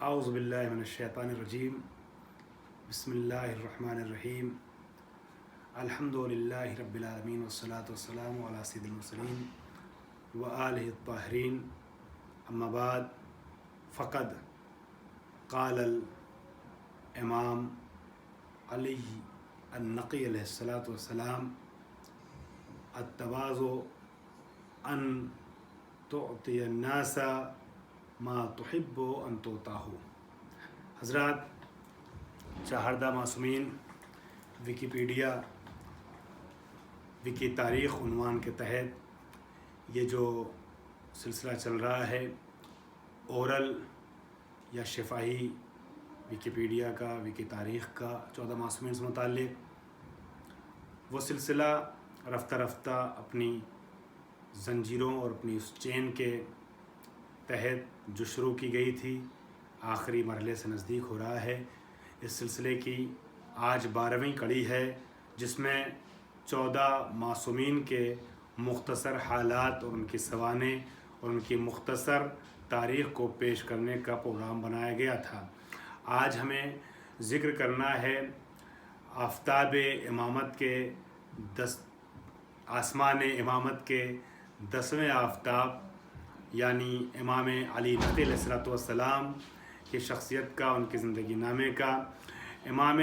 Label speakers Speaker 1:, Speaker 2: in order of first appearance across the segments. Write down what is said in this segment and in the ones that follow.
Speaker 1: اعوذ باللہ من الشیطان الرجیم بسم اللہ الرحمن الرحیم الحمد للہ رب العالمین والصلاة والسلام علی سید المرسلین وآلہ الطاہرین اما بعد فقد قال الامام علی النقی علیہ الصلاۃ والسلام التواضع ان تعطی الناس ما تحب ان تعطاہ۔ حضرات، چہاردہ معصومین ویکیپیڈیا وکی تاریخ عنوان کے تحت یہ جو سلسلہ چل رہا ہے اورل یا شفاہی ویکیپیڈیا کا وکی تاریخ کا 14 معصومین سے متعلق، وہ سلسلہ رفتہ رفتہ اپنی زنجیروں اور اپنی اس چین کے تحت جو شروع کی گئی تھی آخری مرحلے سے نزدیک ہو رہا ہے۔ اس سلسلے کی آج 12ویں کڑی ہے، جس میں 14 معصومین کے مختصر حالات اور ان کی سوانح اور ان کی مختصر تاریخ کو پیش کرنے کا پروگرام بنایا گیا تھا۔ آج ہمیں ذکر کرنا ہے آفتاب امامت کے آسمان امامت کے 10ویں آفتاب یعنی امام علی نقی علیہ الصلوۃ والسلام کی شخصیت کا، ان کی زندگی نامے کا۔ امام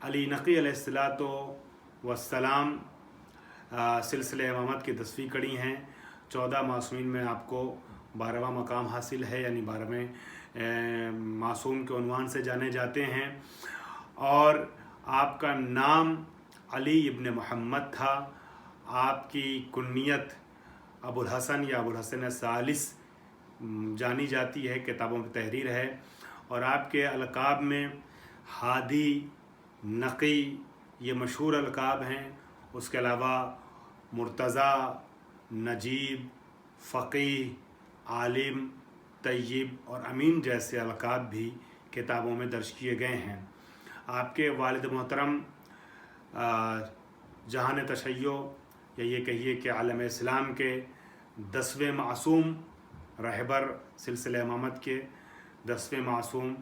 Speaker 1: علی نقی علیہ الصلوۃ والسلام سلسلہ امامت کی 10ویں کڑی ہیں۔ 14 معصومین میں آپ کو 12واں مقام حاصل ہے، یعنی 12ویں معصوم کے عنوان سے جانے جاتے ہیں، اور آپ کا نام علی ابن محمد تھا۔ آپ کی کنیت ابو الحسن یا ابو الحسن ثالث جانی جاتی ہے، کتابوں میں تحریر ہے، اور آپ کے القاب میں ہادی، نقی یہ مشہور القاب ہیں۔ اس کے علاوہ مرتضیٰ، نجیب، فقیہ، عالم، طیب اور امین جیسے القاب بھی کتابوں میں درج کیے گئے ہیں۔ آپ کے والد محترم جہان تشیع یا یہ کہیے کہ عالم اسلام کے 10ویں معصوم رہبر، سلسلہ امامت کے 10ویں معصوم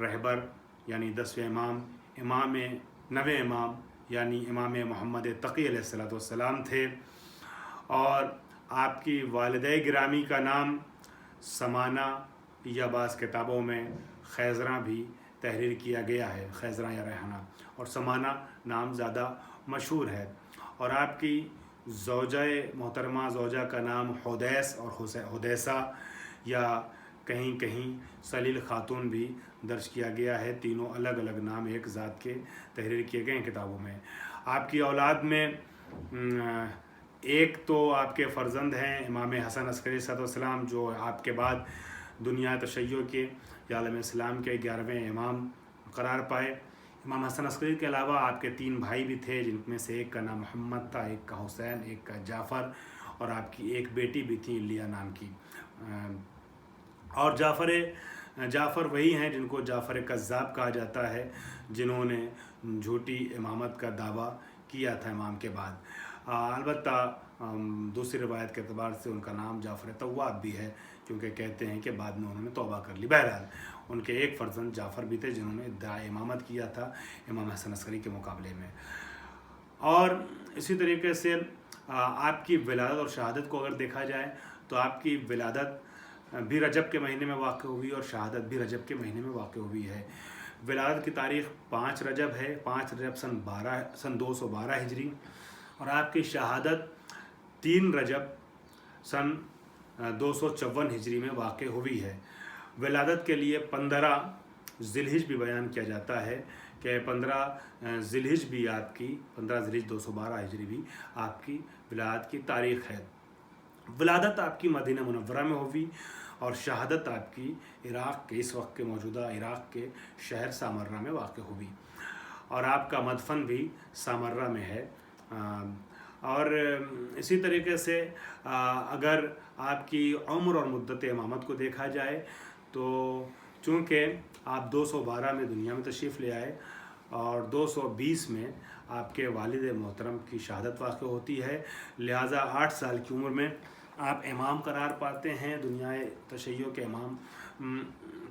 Speaker 1: رہبر یعنی 10ویں امام، امام 9ویں امام یعنی امام محمد تقی علیہ الصلوۃ والسلام تھے، اور آپ کی والدہ گرامی کا نام سمانہ یا بعض کتابوں میں خیزراں بھی تحریر کیا گیا ہے، خیزراں یا ریحانہ، اور سمانہ نام زیادہ مشہور ہے، اور آپ کی زوجہ محترمہ زوجہ کا نام حدیث اور حدیثہ یا کہیں کہیں سلیل خاتون بھی درج کیا گیا ہے۔ تینوں الگ الگ نام ایک ذات کے تحریر کیے گئے ہیں کتابوں میں۔ آپ کی اولاد میں ایک تو آپ کے فرزند ہیں امام حسن عسکری علیہ السلام، جو آپ کے بعد دنیا تشیع کے یا عالم اسلام کے 11ویں امام قرار پائے۔ امام حسن عسکری کے علاوہ آپ کے 3 بھائی بھی تھے، جن میں سے ایک کا نام محمد تھا، ایک کا حسین، ایک کا جعفر، اور آپ کی ایک بیٹی بھی تھی الیہ نام کی۔ اور جعفر وہی ہیں جن کو جعفر کذاب کہا جاتا ہے، جنہوں نے جھوٹی امامت کا دعویٰ کیا تھا امام کے بعد۔ البتہ دوسری روایت کے اعتبار سے ان کا نام جعفر تواب بھی ہے، کیونکہ کہتے ہیں کہ بعد میں انہوں نے توبہ کر لی۔ بہرحال ان کے ایک فرزند جعفر بھی تھے جنہوں نے ادعائے امامت کیا تھا امام حسن عسکری کے مقابلے میں۔ اور اسی طریقے سے آپ کی ولادت اور شہادت کو اگر دیکھا جائے تو آپ کی ولادت بھی رجب کے مہینے میں واقع ہوئی اور شہادت بھی رجب کے مہینے میں واقع ہوئی ہے۔ ولادت کی تاریخ 5 رجب ہے، 5 رجب سن 212 ہجری، اور آپ کی شہادت 3 رجب سن 254 ہجری میں واقع ہوئی ہے۔ ولادت کے لیے 15 ذی الحجہ بھی بیان کیا جاتا ہے کہ 15 ذی الحجہ بھی آپ کی 15 ذی الحجہ 212 ہجری بھی آپ کی ولادت کی تاریخ ہے۔ ولادت آپ کی مدینہ منورہ میں ہوئی اور شہادت آپ کی عراق کے، اس وقت کے موجودہ عراق کے شہر سامرہ میں واقع ہوئی، اور آپ کا مدفن بھی سامرہ میں ہے۔ اور اسی طریقے سے اگر آپ کی عمر اور مدت امامت کو دیکھا جائے تو چونکہ آپ 212 میں دنیا میں تشریف لے آئے اور 220 میں آپ کے والد محترم کی شہادت واقع ہوتی ہے، لہٰذا 8 سال کی عمر میں آپ امام قرار پاتے ہیں، دنیا تشیع کے امام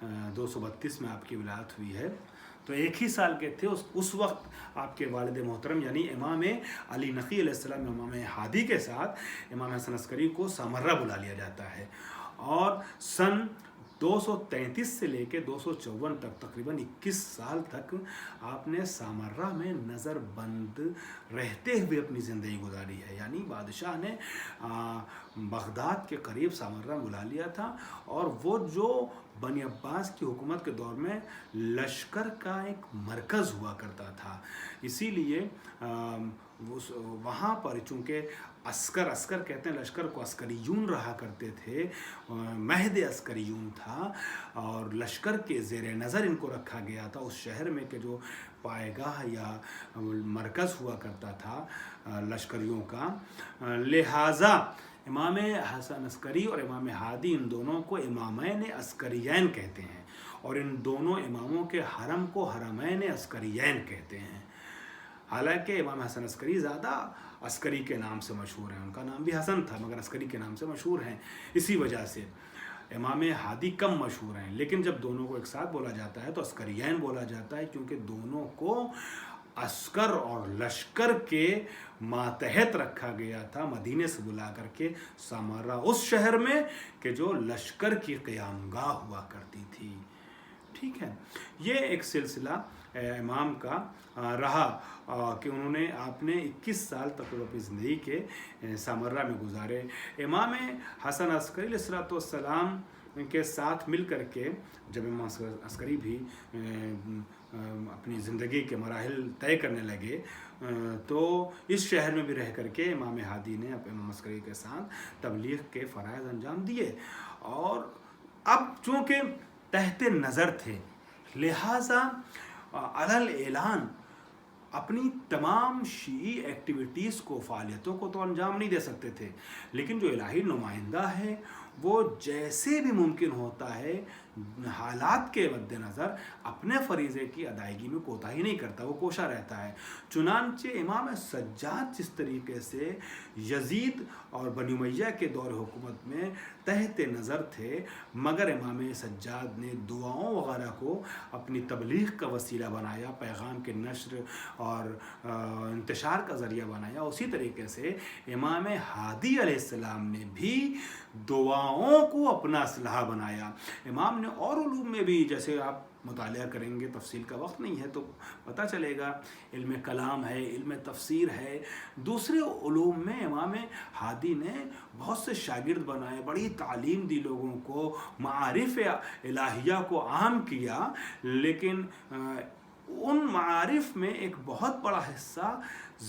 Speaker 1: 232 میں آپ کی ولادت ہوئی ہے، تو ایک ہی سال کے تھے اس وقت آپ کے والد محترم یعنی امام علی نقی علیہ السلام امام ہادی کے ساتھ امام حسن عسکری کو سامرہ بلا لیا جاتا ہے، اور سن 233 سے لے کے 254 تک تقریباً 21 سال تک آپ نے سامرہ میں نظر بند رہتے ہوئے اپنی زندگی گزاری ہے۔ یعنی بادشاہ نے بغداد کے قریب سامرہ بلا لیا تھا، اور وہ جو بنی عباس کی حکومت کے دور میں لشکر کا ایک مرکز ہوا کرتا تھا، اسی لیے وہاں پر چونکہ عسکر کہتے ہیں لشکر کو، عسکریون رہا کرتے تھے، مہد عسکریون تھا، اور لشکر کے زیر نظر ان کو رکھا گیا تھا اس شہر میں کہ جو پائے گاہ یا مرکز ہوا کرتا تھا لشکریوں کا۔ لہٰذا امام حسن عسکری اور امام ہادی ان دونوں کو امامین عسکریین کہتے ہیں، اور ان دونوں اماموں کے حرم کو حرمین عسکریین کہتے ہیں۔ حالانکہ امام حسن عسکری زیادہ عسکری کے نام سے مشہور ہیں، ان کا نام بھی حسن تھا مگر عسکری کے نام سے مشہور ہیں، اسی وجہ سے امام ہادی کم مشہور ہیں۔ لیکن جب دونوں کو ایک ساتھ بولا جاتا ہے تو عسکریین بولا جاتا ہے، کیونکہ دونوں کو عسکر اور لشکر کے ماتحت رکھا گیا تھا، مدینے سے بلا کر کے سامرہ اس شہر میں کہ جو لشکر کی قیام گاہ ہوا کرتی تھی۔ ٹھیک ہے، یہ ایک سلسلہ امام کا رہا کہ انہوں نے آپ نے 21 سال تک اپنی زندگی کے سامرہ میں گزارے۔ امام حسن عسکری علیہ السلام کے ساتھ مل کر کے جب امام عسکری بھی اپنی زندگی کے مراحل طے کرنے لگے تو اس شہر میں بھی رہ کر کے امام ہادی نے امام عسکری کے ساتھ تبلیغ کے فرائض انجام دیے، اور اب چونکہ تحت نظر تھے لہٰذا علی اعلان اپنی تمام شیعی ایکٹیویٹیز کو، فعالیتوں کو تو انجام نہیں دے سکتے تھے، لیکن جو الہی نمائندہ ہے وہ جیسے بھی ممکن ہوتا ہے حالات کے مد نظر اپنے فریضے کی ادائیگی میں کوتاہی نہیں کرتا، وہ کوشاں رہتا ہے۔ چنانچہ امام سجاد جس طریقے سے یزید اور بنی امیہ کے دور حکومت میں تحت نظر تھے، مگر امام سجاد نے دعاؤں وغیرہ کو اپنی تبلیغ کا وسیلہ بنایا، پیغام کے نشر اور انتشار کا ذریعہ بنایا، اسی طریقے سے امام ہادی علیہ السلام نے بھی دعاؤں کو اپنا اسلحہ بنایا۔ امام نے اور علوم میں بھی، جیسے آپ مطالعہ کریں گے، تفصیل کا وقت نہیں ہے تو پتہ چلے گا، علم کلام ہے، علم تفسیر ہے، دوسرے علوم میں امام ہادی نے بہت سے شاگرد بنائے، بڑی تعلیم دی لوگوں کو، معارف الہیہ کو عام کیا، لیکن ان معارف میں ایک بہت بڑا حصہ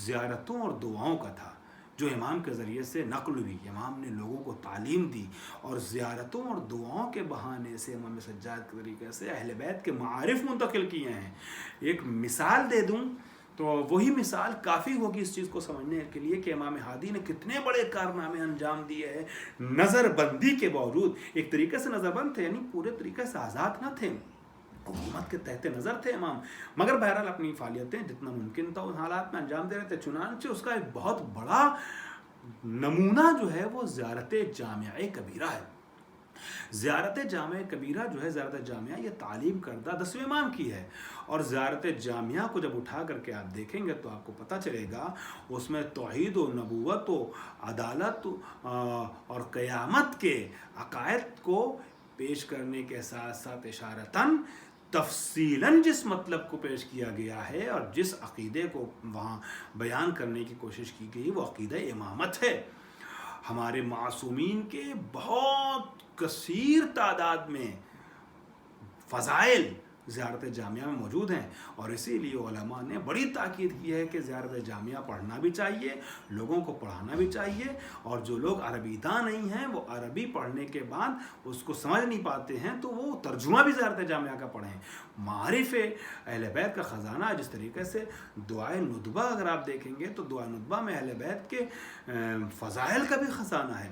Speaker 1: زیارتوں اور دعاؤں کا تھا جو امام کے ذریعے سے نقل ہوئی۔ امام نے لوگوں کو تعلیم دی، اور زیارتوں اور دعاؤں کے بہانے سے امام سجاد کے طریقے سے اہل بیت کے معارف منتقل کیے ہیں۔ ایک مثال دے دوں تو وہی مثال کافی ہوگی اس چیز کو سمجھنے کے لیے کہ امام ہادی نے کتنے بڑے کارنامے انجام دیے ہیں نظر بندی کے باوجود۔ ایک طریقے سے نظر بند تھے، یعنی پورے طریقے سے آزاد نہ تھے، حکومت کے تحت نظر تھے امام، مگر بہرحال اپنی فعالیتیں جتنا ممکن تھا ان حالات میں انجام دے رہے تھے۔ چنانچہ اس کا ایک بہت بڑا نمونہ جو ہے وہ زیارت جامعہ کبیرہ ہے۔ زیارت جامعہ کبیرہ جو ہے، زیارت جامعہ یہ تعلیم کردہ 10ویں امام کی ہے، اور زیارت جامعہ کو جب اٹھا کر کے آپ دیکھیں گے تو آپ کو پتہ چلے گا اس میں توحید و نبوت و عدالت اور قیامت کے عقائد کو پیش کرنے کے ساتھ ساتھ اشارتاً تفصیلاً جس مطلب کو پیش کیا گیا ہے اور جس عقیدے کو وہاں بیان کرنے کی کوشش کی گئی وہ عقیدہ امامت ہے۔ ہمارے معصومین کے بہت کثیر تعداد میں فضائل زیارت جامعہ میں موجود ہیں، اور اسی لیے علماء نے بڑی تاکید کی ہے کہ زیارت جامعہ پڑھنا بھی چاہیے، لوگوں کو پڑھانا بھی چاہیے، اور جو لوگ عربی داں نہیں ہیں وہ عربی پڑھنے کے بعد اس کو سمجھ نہیں پاتے ہیں تو وہ ترجمہ بھی زیارت جامعہ کا پڑھیں۔ معارف اہل بیت کا خزانہ، جس طریقے سے دعائے ندبہ اگر آپ دیکھیں گے تو دعائے ندبہ میں اہل بیت کے فضائل کا بھی خزانہ ہے۔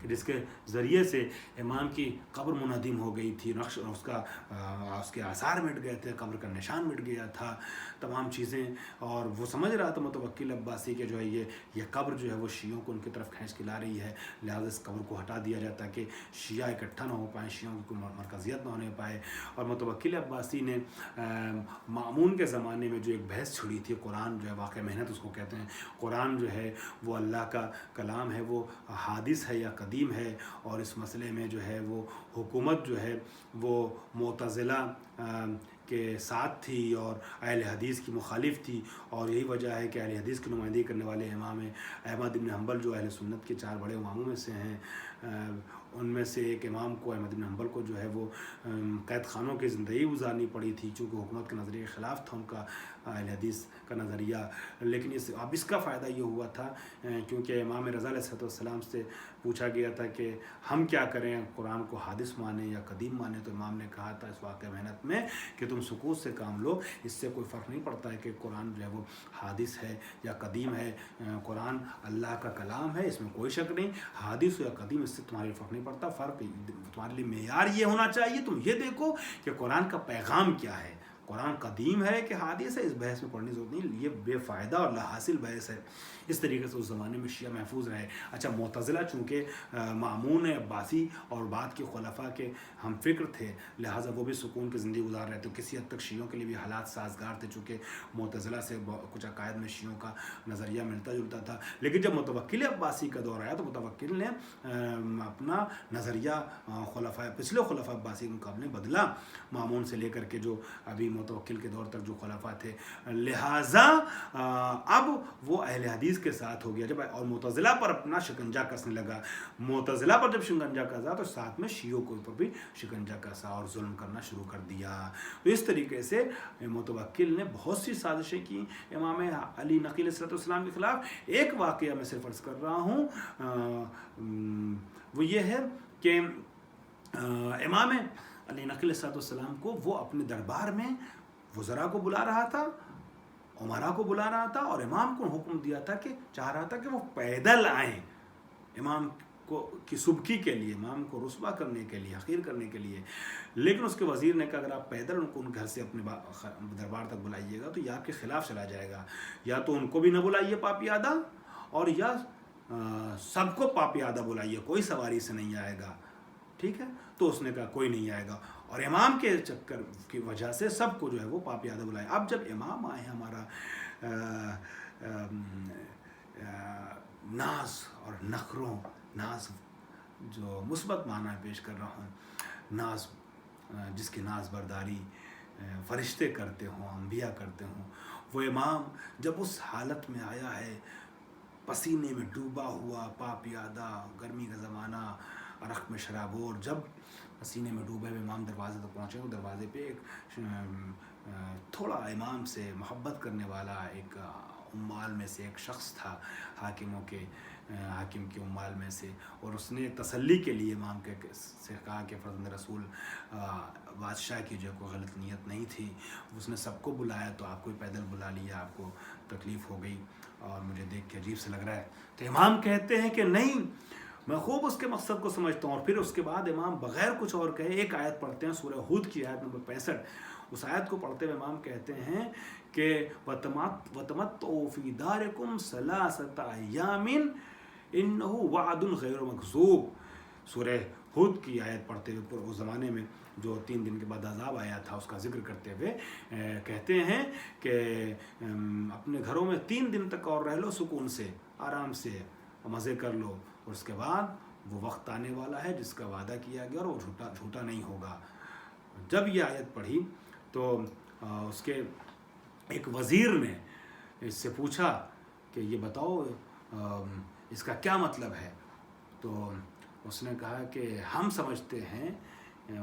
Speaker 1: کہ جس کے ذریعے سے امام کی قبر منہدم ہو گئی تھی، نقش اس کے آثار مٹ گئے تھے، قبر کا نشان مٹ گیا تھا، تمام چیزیں. اور وہ سمجھ رہا تھا متوکل عباسی کہ جو ہے یہ قبر جو ہے وہ شیعوں کو ان کی طرف کھینچ کے لا رہی ہے، لہٰذا اس قبر کو ہٹا دیا جاتا ہے کہ شیعہ اکٹھا نہ ہو پائیں، شیعوں کی مرکزیت نہ ہونے پائے. اور متوکل عباسی نے مامون کے زمانے میں جو ایک بحث چھڑی تھی، قرآن جو ہے واقع محنت اس کو کہتے ہیں، قرآن جو ہے وہ اللہ کا کلام ہے، وہ حادث ہے یا قدیم ہے، اور اس مسئلے میں جو ہے وہ حکومت جو ہے وہ معتزلہ کے ساتھ تھی اور اہل حدیث کی مخالف تھی. اور یہی وجہ ہے کہ اہل حدیث کی نمائندگی کرنے والے امام احمد بن حنبل جو اہل سنت کے 4 بڑے اماموں میں سے ہیں، ان میں سے ایک امام کو احمد بن حنبل کو جو ہے وہ قید خانوں کی زندگی گزارنی پڑی تھی، چونکہ حکومت کے نظریے کے خلاف تھا ان کا اہل حدیث کا نظریہ. لیکن اب اس کا فائدہ یہ ہوا تھا کیونکہ امام رضا علیہ السلام سے پوچھا گیا تھا کہ ہم کیا کریں، قرآن کو حادث مانیں یا قدیم مانیں، تو امام نے کہا تھا اس واقع محنت میں کہ تم سکوت سے کام لو، اس سے کوئی فرق نہیں پڑتا ہے کہ قرآن جو ہے وہ حادث ہے یا قدیم ہے، قرآن اللہ کا کلام ہے، اس میں کوئی شک نہیں، حادث یا قدیم اس سے تمہارے فرق نہیں پڑتا. فرق تمہارے لیے معیار یہ ہونا چاہیے، تم یہ دیکھو کہ قرآن کا پیغام کیا ہے، قرآن قدیم ہے کہ حادث ہے، اس بحث میں پڑھنے کی ضرورت نہیں، یہ بے فائدہ اور لا حاصل بحث ہے. اس طریقے سے اس زمانے میں شیعہ محفوظ رہے. اچھا، معتزلہ چونکہ مامون عباسی اور بعد کے خلفاء کے ہم فکر تھے، لہٰذا وہ بھی سکون کی زندگی گزار رہے تھے. کسی حد تک شیعوں کے لیے بھی حالات سازگار تھے، چونکہ معتزلہ سے کچھ عقائد میں شیعوں کا نظریہ ملتا جلتا تھا. لیکن جب متوکل عباسی کا دور آیا تو متوکل نے اپنا نظریہ پچھلے خلفاء عباسی کے مقابلے بدلا، مامون سے لے کر کے جو ابھی متوکل کے دور تک جو خلفاء تھے. لہٰذا اب وہ اہل حدیث کے ساتھ ہو گیا جب، اور معتزلہ پر اپنا شکنجہ کسنے لگا. معتزلہ پر جب شکنجہ کسا تو ساتھ میں شیعوں کے اوپر بھی شکنجہ کسا اور ظلم کرنا شروع کر دیا. تو اس طریقے سے متوکل نے بہت سی سازشیں کی امام علی نقی علیہ السلام کے خلاف. ایک واقعہ میں صرف عرض کر رہا ہوں، وہ یہ ہے کہ امام علی نقی علیہ السلام کو وہ اپنے دربار میں وزراء کو بلا رہا تھا، عمراء کو بلا رہا تھا، اور امام کو حکم دیا تھا کہ چاہ رہا تھا کہ وہ پیدل آئیں امام کو کی سبکی کے لیے، امام کو رسوا کرنے کے لیے، حقیر کرنے کے لیے. لیکن اس کے وزیر نے کہا اگر آپ پیدل ان کو ان گھر سے اپنے دربار تک بلائیے گا تو یہ آپ کے خلاف چلا جائے گا، یا تو ان کو بھی نہ بلائیے پاپیادہ، اور یا سب کو پاپیادہ بلائیے، کوئی سواری سے نہیں آئے گا. ٹھیک ہے، تو اس نے کہا کوئی نہیں آئے گا، اور امام کے چکر کی وجہ سے سب کو جو ہے وہ پاپیادہ بلائے. اب جب امام آئے ہیں، ہمارا ناز اور نخروں، ناز جو مثبت معنی پیش کر رہا ہوں، ناز جس کی ناز برداری فرشتے کرتے ہوں، انبیاء کرتے ہوں، وہ امام جب اس حالت میں آیا ہے، پسینے میں ڈوبا ہوا، پاپیادہ، گرمی کا زمانہ، عرق میں شرابور، جب پسینے میں ڈوبے ہوئے امام دروازے تک پہنچے، تو دروازے پہ ایک تھوڑا امام سے محبت کرنے والا ایک عمال میں سے ایک شخص تھا، حاکم کے عمال میں سے، اور اس نے تسلی کے لیے امام سے کہا کہ فرزند رسول بادشاہ کی جو کوئی غلط نیت نہیں تھی، اس نے سب کو بلایا تو آپ کو پیدل بلا لیا، آپ کو تکلیف ہو گئی اور مجھے دیکھ کے عجیب سے لگ رہا ہے. تو امام کہتے ہیں کہ نہیں، میں خوب اس کے مقصد کو سمجھتا ہوں. اور پھر اس کے بعد امام بغیر کچھ اور کہے ایک آیت پڑھتے ہیں، سورہ ہود کی آیت نمبر 65. اس آیت کو پڑھتے ہوئے امام کہتے ہیں کہ وَتَمَتُّعُوا فِي دَارِكُمْ ثَلَاثَةَ أَيَّامٍ إِنَّهُ وَعْدٌ غَيْرُ مَكْذُوبٍ. سورہ ہود کی آیت پڑھتے ہوئے اس زمانے میں جو 3 دن کے بعد عذاب آیا تھا اس کا ذکر کرتے ہوئے کہتے ہیں کہ اپنے گھروں میں 3 دن تک اور رہ لو، سکون سے، آرام سے مزے کر لو، اور اس کے بعد وہ وقت آنے والا ہے جس کا وعدہ کیا گیا اور وہ جھوٹا نہیں ہوگا. جب یہ آیت پڑھی تو اس کے ایک وزیر نے اس سے پوچھا کہ یہ بتاؤ اس کا کیا مطلب ہے. تو اس نے کہا کہ ہم سمجھتے ہیں،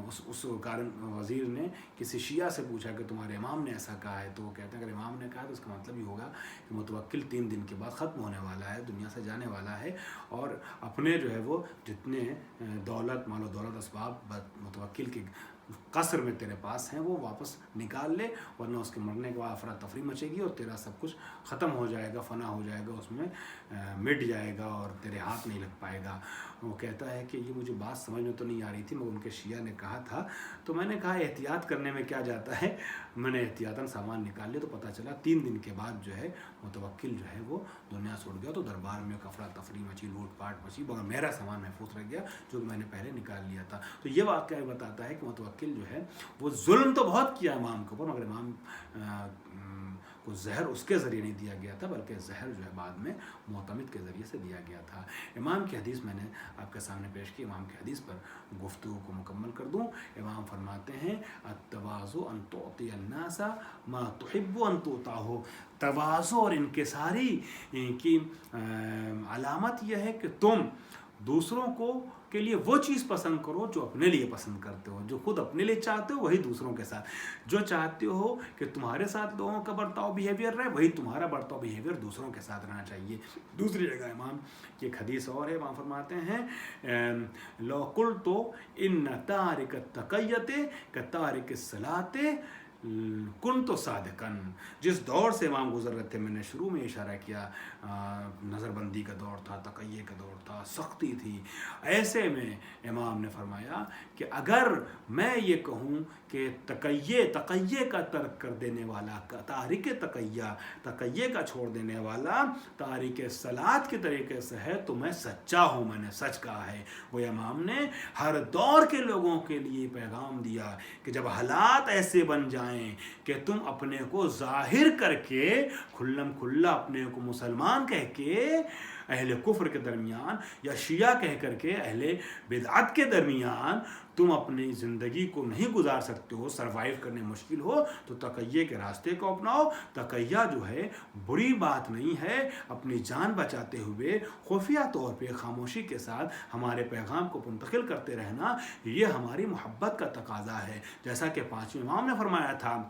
Speaker 1: اس وزیر نے کسی شیعہ سے پوچھا کہ تمہارے امام نے ایسا کہا ہے، تو وہ کہتے ہیں اگر امام نے کہا تو اس کا مطلب یہ ہوگا کہ متوکل 3 دن کے بعد ختم ہونے والا ہے، دنیا سے جانے والا ہے، اور اپنے جو ہے وہ جتنے دولت، مال و دولت، اسباب متوکل کے قصر میں تیرے پاس ہیں وہ واپس نکال لے، ورنہ اس کے مرنے کے بعد افراتفری مچے گی اور تیرا سب کچھ ختم ہو جائے گا، فنا ہو جائے گا، اس میں مٹ جائے گا اور تیرے ہاتھ نہیں لگ پائے گا۔ وہ کہتا ہے کہ یہ مجھے بات سمجھ میں تو نہیں آ رہی تھی، مگر ان کے شیعہ نے کہا تھا تو میں نے کہا احتیاط کرنے میں کیا جاتا ہے۔ میں نے احتیاطاً سامان نکال لیا تو پتہ چلا 3 دن کے بعد جو ہے متوکل جو ہے وہ دنیا سے اٹھ گیا۔ تو دربار میں افراتفری مچی، لوٹ پاٹ مچی، مگر میرا سامان محفوظ رہ گیا جو کہ میں نے پہلے نکال لیا تھا۔ تو یہ واقعہ بتاتا ہے کہ متوکل جو ہے وہ ظلم تو بہت کیا امام کے اوپر، مگر امام کو زہر اس کے ذریعے نہیں دیا گیا تھا، بلکہ زہر جو ہے بعد میں معتمد کے ذریعے سے دیا گیا تھا۔ امام کی حدیث میں نے آپ کے سامنے پیش کی، امام کی حدیث پر گفتگو کو مکمل کر دوں۔ امام فرماتے ہیں التواضع ان تعطی الناس ما تحب ان تعطاه۔ تواضع اور انکساری کی علامت یہ ہے کہ تم دوسروں کو کے لیے وہ چیز پسند کرو جو اپنے لیے پسند کرتے ہو، جو خود اپنے لیے چاہتے ہو وہی دوسروں کے ساتھ، جو چاہتے ہو کہ تمہارے ساتھ لوگوں کا برتاؤ بیہیویئر رہے وہی تمہارا برتاؤ بیہیویئر دوسروں کے ساتھ رہنا چاہیے۔ دوسری جگہ امام کی ایک حدیث اور ہے، امام فرماتے ہیں لو قلت ان تارک التقیۃ کتارک الصلاۃ کنت صادقا۔ جس دور سے امام گزر رہے تھے، میں نے شروع میں اشارہ کیا، نظر بندی کا دور تھا، تقیے کا دور تھا، سختی تھی، ایسے میں امام نے فرمایا کہ اگر میں یہ کہوں کہ تقیے کا ترک کر دینے والا، تارک تقیے کا چھوڑ دینے والا تارک صلاۃ کے طریقے سے ہے تو میں سچا ہوں، میں نے سچ کہا ہے۔ وہ امام نے ہر دور کے لوگوں کے لیے پیغام دیا کہ جب حالات ایسے بن جائیں کہ تم اپنے کو ظاہر کر کے کھلم کھلا اپنے کو مسلمان کہہ کے اہل کفر کے درمیان یا شیعہ کہہ کر کے اہل بدعت کے درمیان تم اپنی زندگی کو نہیں گزار سکتے ہو، سروائیو کرنے مشکل ہو، تو تقیے کے راستے کو اپناؤ۔ تقیہ جو ہے بری بات نہیں ہے، اپنی جان بچاتے ہوئے خفیہ طور پہ خاموشی کے ساتھ ہمارے پیغام کو منتقل کرتے رہنا، یہ ہماری محبت کا تقاضا ہے۔ جیسا کہ 5ویں امام نے فرمایا تھا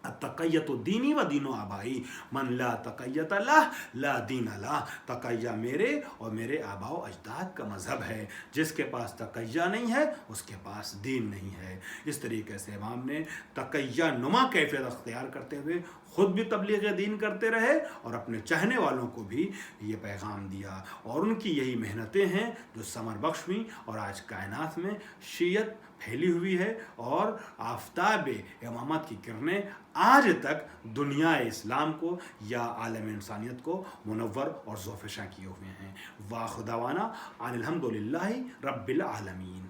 Speaker 1: التقیۃ دینی و دین و آبائی من لا تقیۃ لہ لا دین لہ۔ تقیہ میرے اور میرے آباء و اجداد کا مذہب ہے، جس کے پاس تقیہ نہیں ہے اس کے پاس دین نہیں ہے۔ اس طریقے سے امام نے تقیہ نما کیفیت اختیار کرتے ہوئے خود بھی تبلیغ دین کرتے رہے اور اپنے چاہنے والوں کو بھی یہ پیغام دیا، اور ان کی یہی محنتیں ہیں جو ثمر بخش ہوئیں، اور آج کائنات میں شیعت پھیلی ہوئی ہے اور آفتاب امامت کی کرنیں آج تک دنیا اسلام کو یا عالم انسانیت کو منور اور ذوفشاں کیے ہوئے ہیں۔ وآخر دعوانا ان الحمد للہ رب العالمین۔